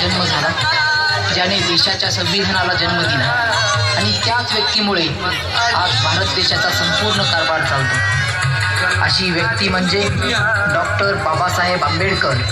जन्म झाला, ज्याने देशाच्या संविधानाला जन्म दिला आणि त्याच व्यक्तीमुळे आज भारत देशाचा संपूर्ण कारभार चालतो। अशी व्यक्ती म्हणजे डॉक्टर बाबासाहेब आंबेडकर।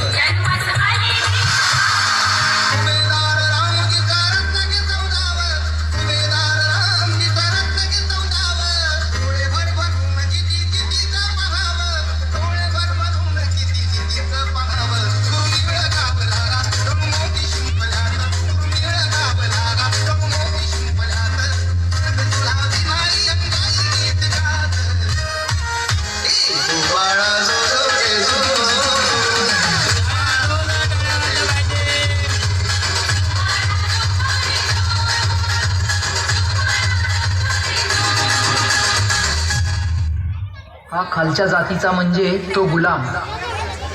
हा खालच्या जातीचा म्हणजे तो गुलाम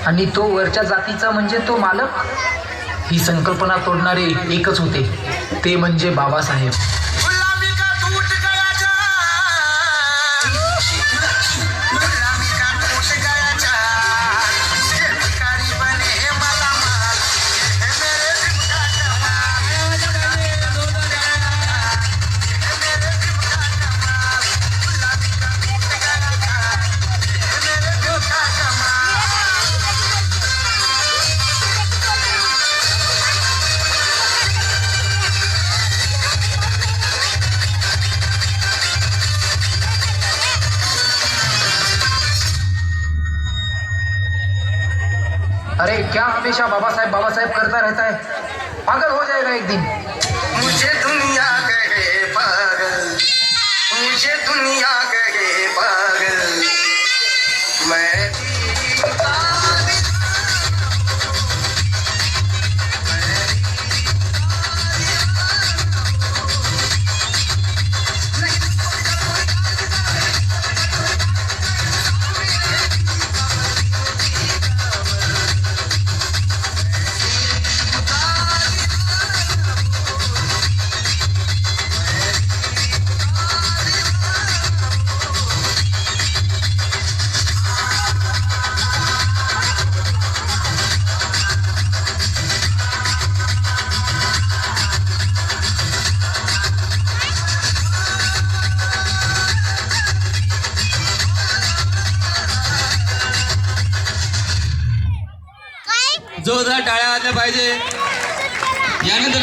आणि तो वरच्या जातीचा म्हणजे तो मालक। ही संकल्पना तोडणारे एकच होते, ते म्हणजे बाबासाहेब। अरे क्या हमेशा बाबा साहेब करता रहता है, पागल हो जाएगा एक दिन। मुझे दुनिया कहे पागल, मुझे दुनिया कहे पागल, मैं जोरदार टाळ्या वाजल्या पाहिजे। यानंतर